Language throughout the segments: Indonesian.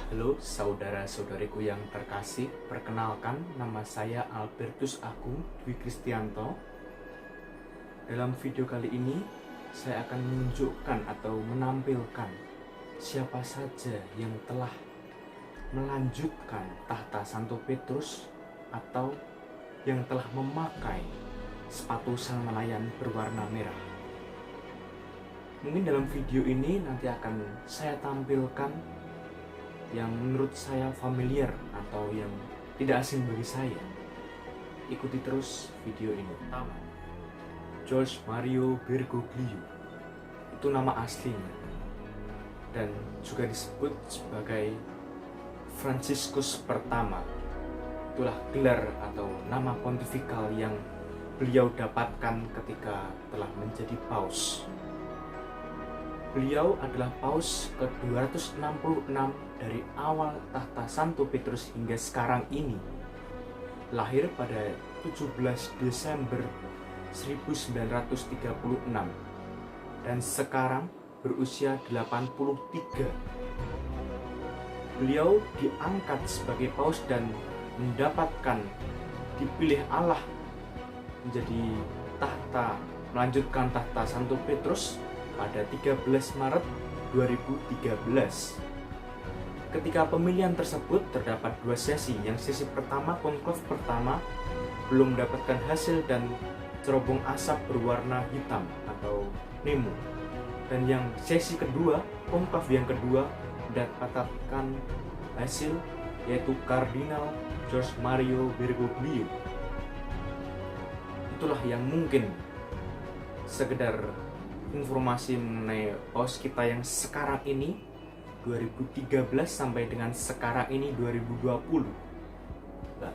Halo saudara-saudariku yang terkasih, perkenalkan nama saya Albertus Agung Dwi Kristianto. Dalam video kali ini, saya akan menunjukkan atau menampilkan siapa saja yang telah melanjutkan tahta Santo Petrus atau yang telah memakai sepatu sang nelayan berwarna merah. Mungkin dalam video ini nanti akan saya tampilkan yang menurut saya familiar atau yang tidak asing bagi saya. Ikuti terus video ini. Pertama, George Mario Bergoglio. Itu nama aslinya dan juga disebut sebagai Franciscus pertama. Itulah gelar atau nama pontifikal yang beliau dapatkan ketika telah menjadi paus. Beliau adalah paus ke-266 dari awal tahta Santo Petrus hingga sekarang ini. Lahir pada 17 Desember 1936 dan sekarang berusia 83. Beliau diangkat sebagai paus dan mendapatkan dipilih Allah menjadi melanjutkan tahta Santo Petrus pada 13 Maret 2013. Ketika pemilihan tersebut terdapat dua sesi. Yang sesi pertama, konklav pertama, belum mendapatkan hasil dan cerobong asap berwarna hitam atau nemo. Dan yang sesi kedua, konklav yang kedua, mendapatkan hasil yaitu Kardinal George Mario Bergoglio. Itulah yang mungkin sekedar informasi mengenai paus kita yang sekarang ini 2013 sampai dengan sekarang ini 2020. Nah,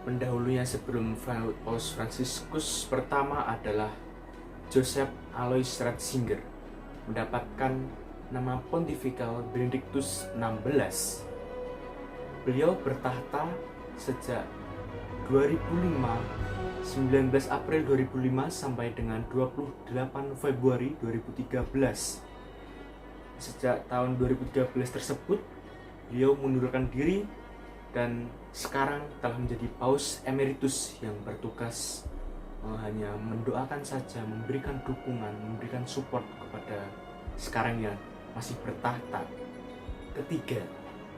pendahulunya sebelum Paus Franciscus pertama adalah Joseph Alois Ratzinger, mendapatkan nama pontifikal Benedictus XVI. Beliau bertahta sejak 2005, 19 April 2005 sampai dengan 28 Februari 2013. Sejak tahun 2013 tersebut, beliau mengundurkan diri dan sekarang telah menjadi paus emeritus yang bertugas hanya mendoakan saja, memberikan dukungan, memberikan support kepada sekarang yang masih bertahta. Ketiga,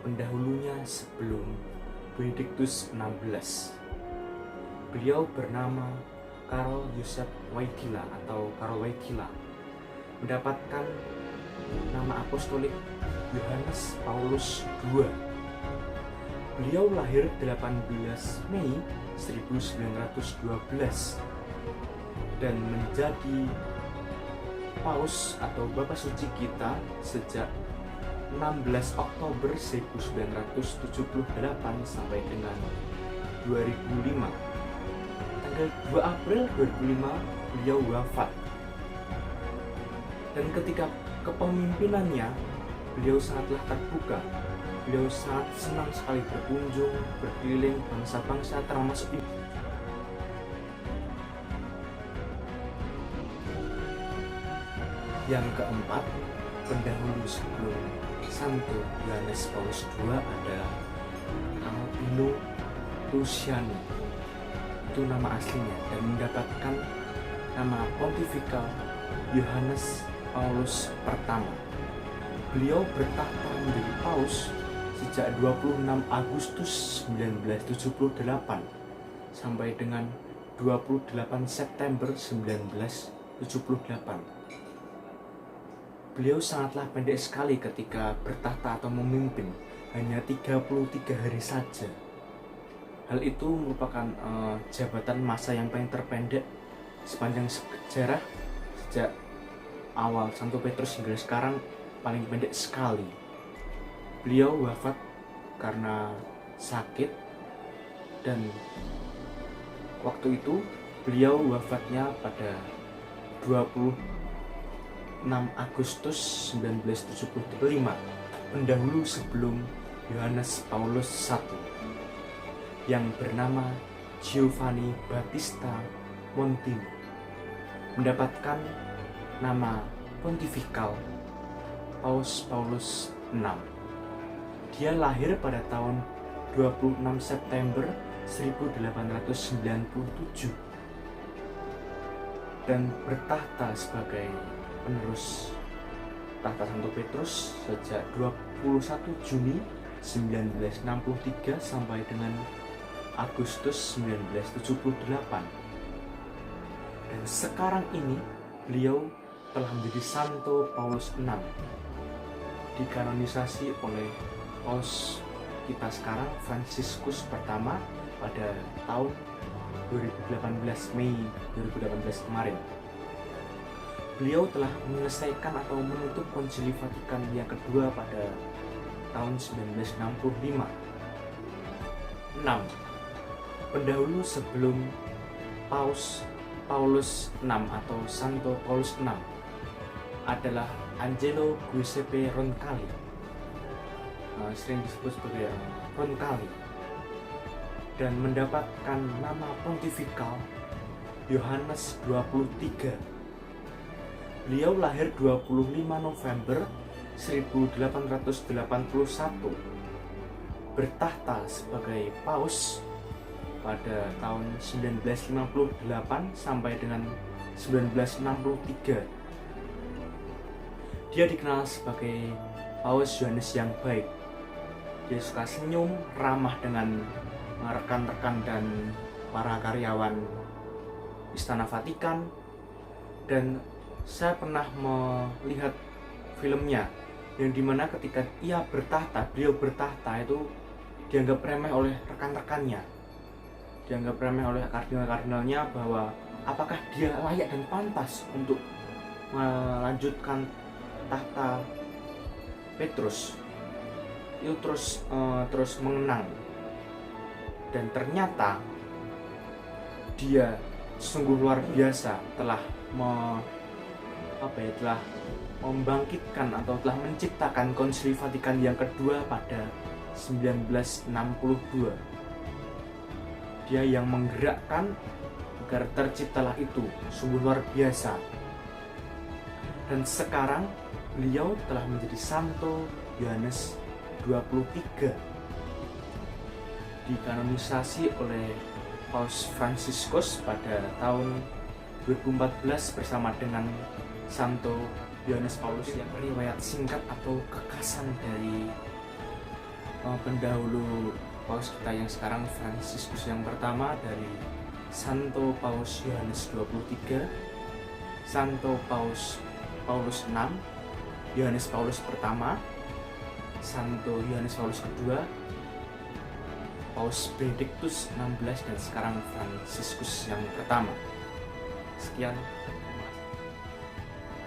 pendahulunya sebelum Benedictus XVI. Beliau bernama Karl Joseph Wojtyla atau Karl Wojtyla, mendapatkan nama apostolik Yohanes Paulus II. Beliau lahir 18 Mei 1912 dan menjadi paus atau Bapak Suci kita sejak 16 Oktober 1978 sampai dengan 2005. Tanggal 2 April 2005 beliau wafat. Dan ketika kepemimpinannya, beliau sangatlah terbuka. Beliau sangat senang sekali berkunjung, berkeliling bangsa-bangsa termasuk yang keempat, pendahulu sebelum Santo Yohanes Paulus II adalah Albino Luciani. Itu nama aslinya dan mendapatkan nama pontifikal Yohanes Paulus pertama. Beliau bertahta menjadi paus sejak 26 Agustus 1978 sampai dengan 28 September 1978. Beliau sangatlah pendek sekali ketika bertahta atau memimpin, hanya 33 hari saja. Hal itu merupakan jabatan masa yang paling terpendek sepanjang sejarah, sejak awal Santo Petrus hingga sekarang paling pendek sekali. Beliau wafat karena sakit dan waktu itu beliau wafatnya pada 26 Agustus 1975, pendahulu sebelum Yohanes Paulus I yang bernama Giovanni Battista Montini, mendapatkan nama pontifikal Paus Paulus VI. Dia lahir pada tahun 26 September 1897 dan bertahta sebagai penerus tahta Santo Petrus sejak 21 Juni 1963 sampai dengan Agustus 1978. Dan sekarang ini beliau telah menjadi Santo Paulus VI, dikanonisasi oleh Paus kita sekarang, Fransiskus pertama, pada tahun 2018, Mei 2018 kemarin. Beliau telah menyelesaikan atau menutup Konsili Vatikan yang kedua pada tahun 1965. 6. Pendahulu sebelum Paulus VI atau Santo Paulus VI adalah Angelo Giuseppe Roncalli, sering disebut sebagai Roncalli, dan mendapatkan nama pontifikal Yohanes 23. Beliau lahir 25 November 1881, bertahta sebagai paus pada tahun 1958 sampai dengan 1963. Dia dikenal sebagai Paus Yohanes yang baik. Dia suka senyum, ramah dengan rekan-rekan dan para karyawan Istana Vatikan, dan saya pernah melihat filmnya yang dimana ketika beliau bertahta itu dianggap remeh oleh rekan-rekannya, dianggap remeh oleh kardinal-kardinalnya, bahwa apakah dia layak dan pantas untuk melanjutkan tahta Petrus. Itu terus mengenang, dan ternyata dia sungguh luar biasa, telah membangkitkan atau telah menciptakan Konsili Vatikan yang kedua pada 1962. Dia yang menggerakkan agar terciptalah itu, sungguh luar biasa. Dan sekarang beliau telah menjadi Santo Yohanes 23, dikanonisasi oleh Paus Fransiskus pada tahun 2014 bersama dengan Santo Yohanes Paulus, yang riwayat singkat atau kekasan dari pendahulu Paus kita yang sekarang, Fransiskus yang pertama, dari Santo Paus Yohanes 23, Santo Paulus VI, Yohanes Paulus pertama, Santo Yohanes Paulus kedua, Paus Benediktus XVI, dan sekarang Fransiskus yang pertama. Sekian.